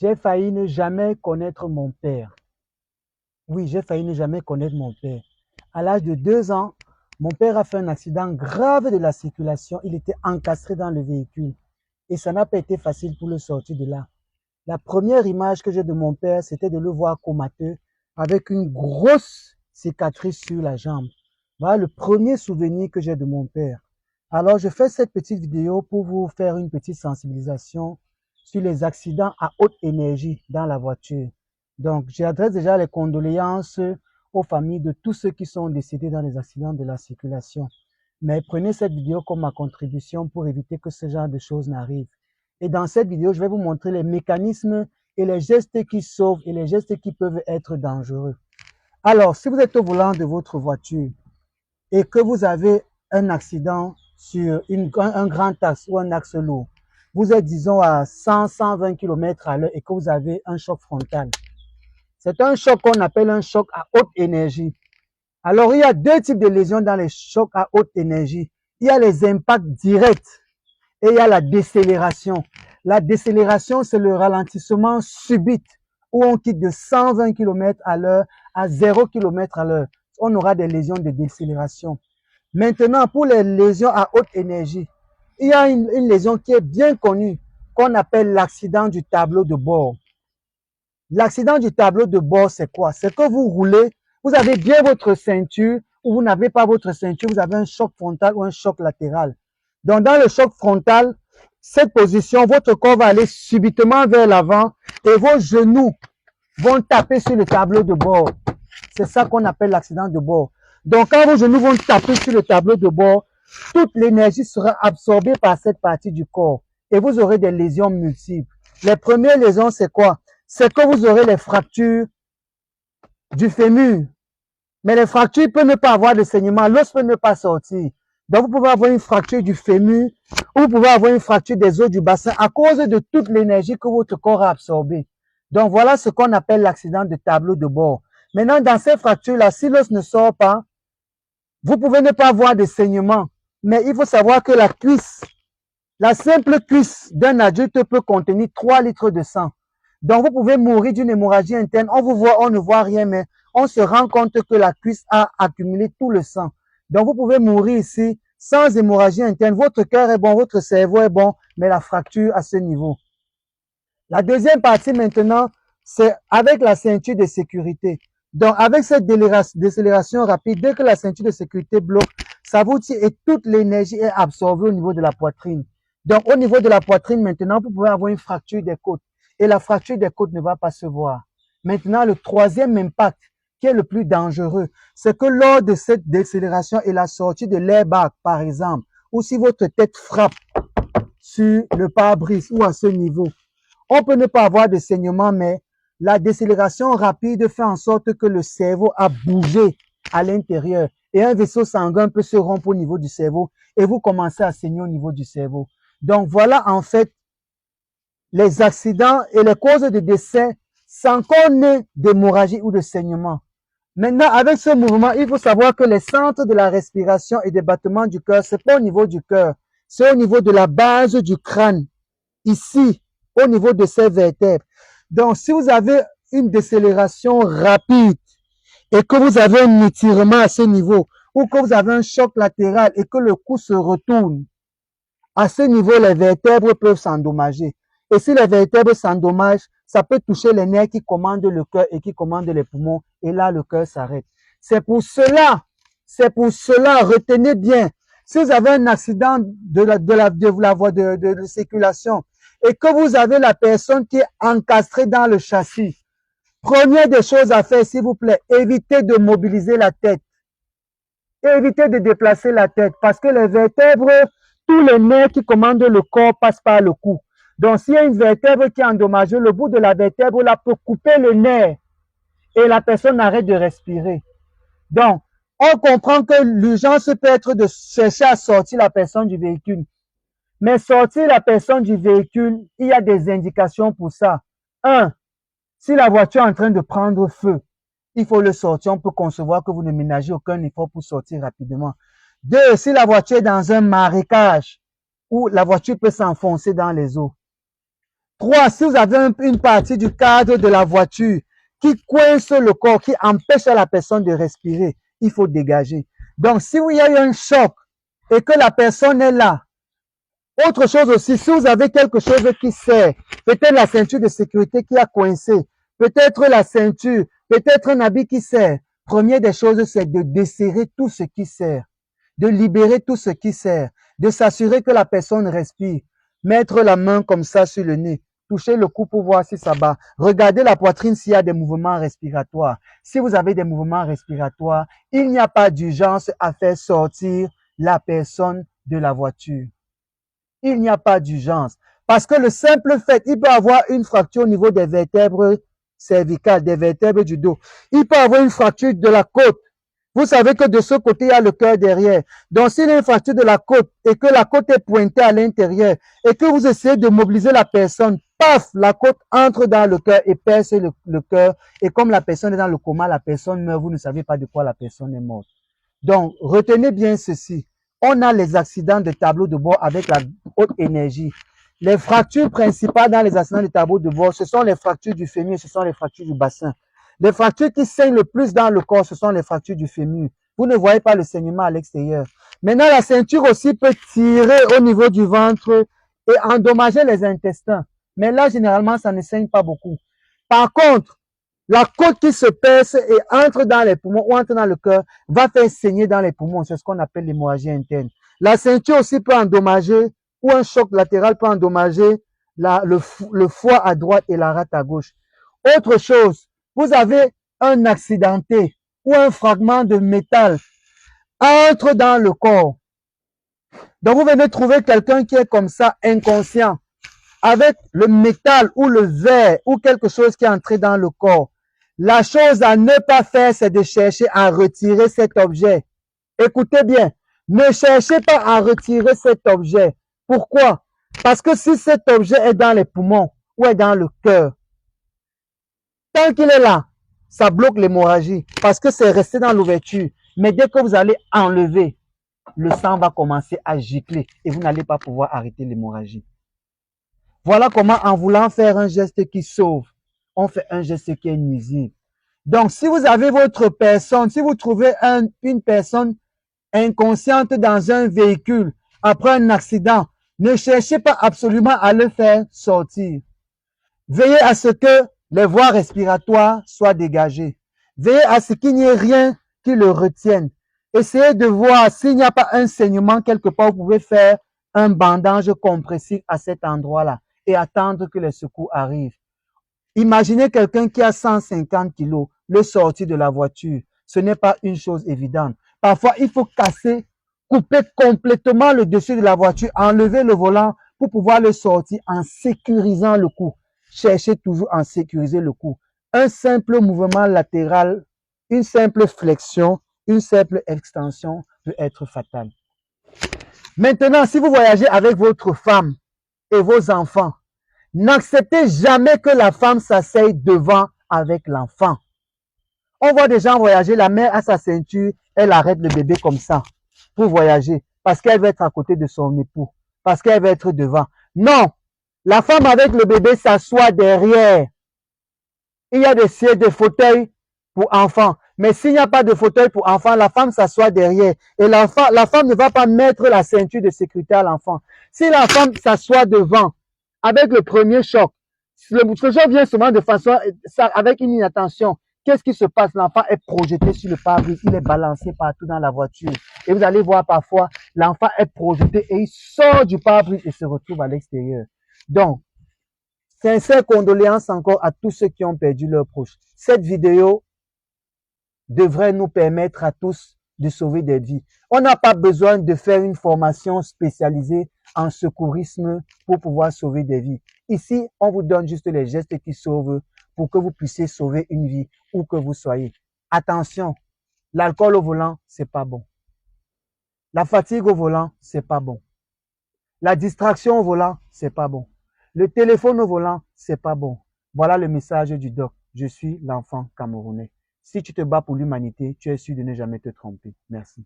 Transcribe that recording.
J'ai failli ne jamais connaître mon père. Oui, j'ai failli ne jamais connaître mon père. À l'âge de 2 ans, mon père a fait un accident grave de la circulation. Il était encastré dans le véhicule et ça n'a pas été facile pour le sortir de là. La première image que j'ai de mon père, c'était de le voir comateux avec une grosse cicatrice sur la jambe. Voilà le premier souvenir que j'ai de mon père. Alors, je fais cette petite vidéo pour vous faire une petite sensibilisation sur les accidents à haute énergie dans la voiture. Donc, j'adresse déjà les condoléances aux familles de tous ceux qui sont décédés dans les accidents de la circulation. Mais prenez cette vidéo comme ma contribution pour éviter que ce genre de choses n'arrivent. Et dans cette vidéo, je vais vous montrer les mécanismes et les gestes qui sauvent et les gestes qui peuvent être dangereux. Alors, si vous êtes au volant de votre voiture et que vous avez un accident sur un grand axe ou un axe lourd, vous êtes disons à 100-120 km à l'heure et que vous avez un choc frontal. C'est un choc qu'on appelle un choc à haute énergie. Alors, il y a deux types de lésions dans les chocs à haute énergie. Il y a les impacts directs et il y a la décélération. La décélération, c'est le ralentissement subit où on quitte de 120 km à l'heure à 0 km à l'heure. On aura des lésions de décélération. Maintenant, pour les lésions à haute énergie, il y a une lésion qui est bien connue, qu'on appelle l'accident du tableau de bord. L'accident du tableau de bord, c'est quoi? C'est que vous roulez, vous avez bien votre ceinture, ou vous n'avez pas votre ceinture, vous avez un choc frontal ou un choc latéral. Donc, dans le choc frontal, cette position, votre corps va aller subitement vers l'avant et vos genoux vont taper sur le tableau de bord. C'est ça qu'on appelle l'accident de bord. Donc, quand vos genoux vont taper sur le tableau de bord, toute l'énergie sera absorbée par cette partie du corps et vous aurez des lésions multiples. Les premières lésions, c'est quoi? C'est que vous aurez les fractures du fémur. Mais les fractures peuvent ne pas avoir de saignement, l'os peut ne pas sortir. Donc, vous pouvez avoir une fracture du fémur ou vous pouvez avoir une fracture des os du bassin à cause de toute l'énergie que votre corps a absorbée. Donc, voilà ce qu'on appelle l'accident de tableau de bord. Maintenant, dans ces fractures-là, si l'os ne sort pas, vous pouvez ne pas avoir de saignement. Mais il faut savoir que la cuisse, la simple cuisse d'un adulte peut contenir 3 litres de sang. Donc, vous pouvez mourir d'une hémorragie interne. On vous voit, on ne voit rien, mais on se rend compte que la cuisse a accumulé tout le sang. Donc, vous pouvez mourir ici sans hémorragie interne. Votre cœur est bon, votre cerveau est bon, mais la fracture à ce niveau. La deuxième partie maintenant, c'est avec la ceinture de sécurité. Donc, avec cette décélération rapide, dès que la ceinture de sécurité bloque, ça vous tire et toute l'énergie est absorbée au niveau de la poitrine. Donc, au niveau de la poitrine, maintenant, vous pouvez avoir une fracture des côtes. Et la fracture des côtes ne va pas se voir. Maintenant, le troisième impact, qui est le plus dangereux, c'est que lors de cette décélération et la sortie de l'airbag, par exemple, ou si votre tête frappe sur le pare-brise ou à ce niveau, on peut ne pas avoir de saignement, mais la décélération rapide fait en sorte que le cerveau a bougé à l'intérieur et un vaisseau sanguin peut se rompre au niveau du cerveau et vous commencez à saigner au niveau du cerveau. Donc voilà en fait les accidents et les causes de décès sans qu'on ait d'hémorragie ou de saignement. Maintenant, avec ce mouvement, il faut savoir que les centres de la respiration et des battements du cœur, c'est pas au niveau du cœur, c'est au niveau de la base du crâne, ici, au niveau de ces vertèbres. Donc, si vous avez une décélération rapide et que vous avez un étirement à ce niveau, ou que vous avez un choc latéral et que le cou se retourne, à ce niveau, les vertèbres peuvent s'endommager. Et si les vertèbres s'endommagent, ça peut toucher les nerfs qui commandent le cœur et qui commandent les poumons. Et là, le cœur s'arrête. C'est pour cela, retenez bien, si vous avez un accident de la voie de circulation et que vous avez la personne qui est encastrée dans le châssis, première des choses à faire, s'il vous plaît, évitez de mobiliser la tête. Évitez de déplacer la tête parce que les vertèbres, tous les nerfs qui commandent le corps passent par le cou. Donc, s'il y a une vertèbre qui est endommagée, le bout de la vertèbre là peut couper le nerf et la personne arrête de respirer. Donc, on comprend que l'urgence peut être de chercher à sortir la personne du véhicule. Mais sortir la personne du véhicule, il y a des indications pour ça. Un, si la voiture est en train de prendre feu, il faut le sortir. On peut concevoir que vous ne ménagez aucun effort pour sortir rapidement. Deux, si la voiture est dans un marécage où la voiture peut s'enfoncer dans les eaux. 3, si vous avez une partie du cadre de la voiture qui coince le corps, qui empêche la personne de respirer, il faut dégager. Donc, si il y a eu un choc et que la personne est là, autre chose aussi, si vous avez quelque chose qui sert, peut-être la ceinture de sécurité qui a coincé, peut-être la ceinture, peut-être un habit qui sert, première des choses, c'est de desserrer tout ce qui sert, de libérer tout ce qui sert, de s'assurer que la personne respire, mettre la main comme ça sur le nez, toucher le cou pour voir si ça bat, regardez la poitrine s'il y a des mouvements respiratoires. Si vous avez des mouvements respiratoires, il n'y a pas d'urgence à faire sortir la personne de la voiture. Il n'y a pas d'urgence. Parce que le simple fait, il peut avoir une fracture au niveau des vertèbres cervicales, des vertèbres du dos. Il peut avoir une fracture de la côte. Vous savez que de ce côté, il y a le cœur derrière. Donc, s'il y a une fracture de la côte et que la côte est pointée à l'intérieur et que vous essayez de mobiliser la personne, paf, la côte entre dans le cœur et perce le cœur. Et comme la personne est dans le coma, la personne meurt, vous ne savez pas de quoi la personne est morte. Donc, retenez bien ceci. On a les accidents de tableau de bord avec la haute énergie. Les fractures principales dans les accidents de tableau de bord, ce sont les fractures du fémur, ce sont les fractures du bassin. Les fractures qui saignent le plus dans le corps, ce sont les fractures du fémur. Vous ne voyez pas le saignement à l'extérieur. Maintenant, la ceinture aussi peut tirer au niveau du ventre et endommager les intestins. Mais là, généralement, ça ne saigne pas beaucoup. Par contre, la côte qui se perce et entre dans les poumons ou entre dans le cœur va faire saigner dans les poumons. C'est ce qu'on appelle l'hémorragie interne. La ceinture aussi peut endommager ou un choc latéral peut endommager le foie à droite et la rate à gauche. Autre chose, vous avez un accidenté ou un fragment de métal entre dans le corps. Donc vous venez trouver quelqu'un qui est comme ça, inconscient, avec le métal ou le verre ou quelque chose qui est entré dans le corps. La chose à ne pas faire, c'est de chercher à retirer cet objet. Écoutez bien, ne cherchez pas à retirer cet objet. Pourquoi? Parce que si cet objet est dans les poumons ou est dans le cœur, tant qu'il est là, ça bloque l'hémorragie parce que c'est resté dans l'ouverture. Mais dès que vous allez enlever, le sang va commencer à gicler et vous n'allez pas pouvoir arrêter l'hémorragie. Voilà comment, en voulant faire un geste qui sauve, on fait un geste qui est nuisible. Donc, si vous avez votre personne, si vous trouvez une personne inconsciente dans un véhicule après un accident, ne cherchez pas absolument à le faire sortir. Veillez à ce que les voies respiratoires soient dégagées. Veillez à ce qu'il n'y ait rien qui le retienne. Essayez de voir s'il n'y a pas un saignement quelque part, vous pouvez faire un bandage compressif à cet endroit-là et attendre que les secours arrivent. Imaginez quelqu'un qui a 150 kilos, le sortir de la voiture. Ce n'est pas une chose évidente. Parfois, il faut casser, couper complètement le dessus de la voiture, enlever le volant pour pouvoir le sortir en sécurisant le cou. Cherchez toujours à sécuriser le cou. Un simple mouvement latéral, une simple flexion, une simple extension peut être fatale. Maintenant, si vous voyagez avec votre femme et vos enfants, n'acceptez jamais que la femme s'asseye devant avec l'enfant. On voit des gens voyager, la mère a sa ceinture, elle arrête le bébé comme ça pour voyager parce qu'elle veut être à côté de son époux, parce qu'elle veut être devant. Non, la femme avec le bébé s'assoit derrière. Il y a des sièges, des fauteuils pour enfants. Mais s'il n'y a pas de fauteuil pour enfants, la femme s'assoit derrière. Et la femme ne va pas mettre la ceinture de sécurité à l'enfant. Si la femme s'assoit devant, avec le premier choc, ce choc vient souvent de façon, avec une inattention. Qu'est-ce qui se passe? L'enfant est projeté sur le pare-brise, il est balancé partout dans la voiture. Et vous allez voir parfois, l'enfant est projeté et il sort du pare-brise et se retrouve à l'extérieur. Donc, sincères condoléances encore à tous ceux qui ont perdu leurs proches. Cette vidéo devrait nous permettre à tous de sauver des vies. On n'a pas besoin de faire une formation spécialisée en secourisme pour pouvoir sauver des vies. Ici, on vous donne juste les gestes qui sauvent pour que vous puissiez sauver une vie où que vous soyez. Attention, l'alcool au volant, c'est pas bon. La fatigue au volant, c'est pas bon. La distraction au volant, c'est pas bon. Le téléphone au volant, c'est pas bon. Voilà le message du doc. Je suis l'enfant camerounais. Si tu te bats pour l'humanité, tu es sûr de ne jamais te tromper. Merci.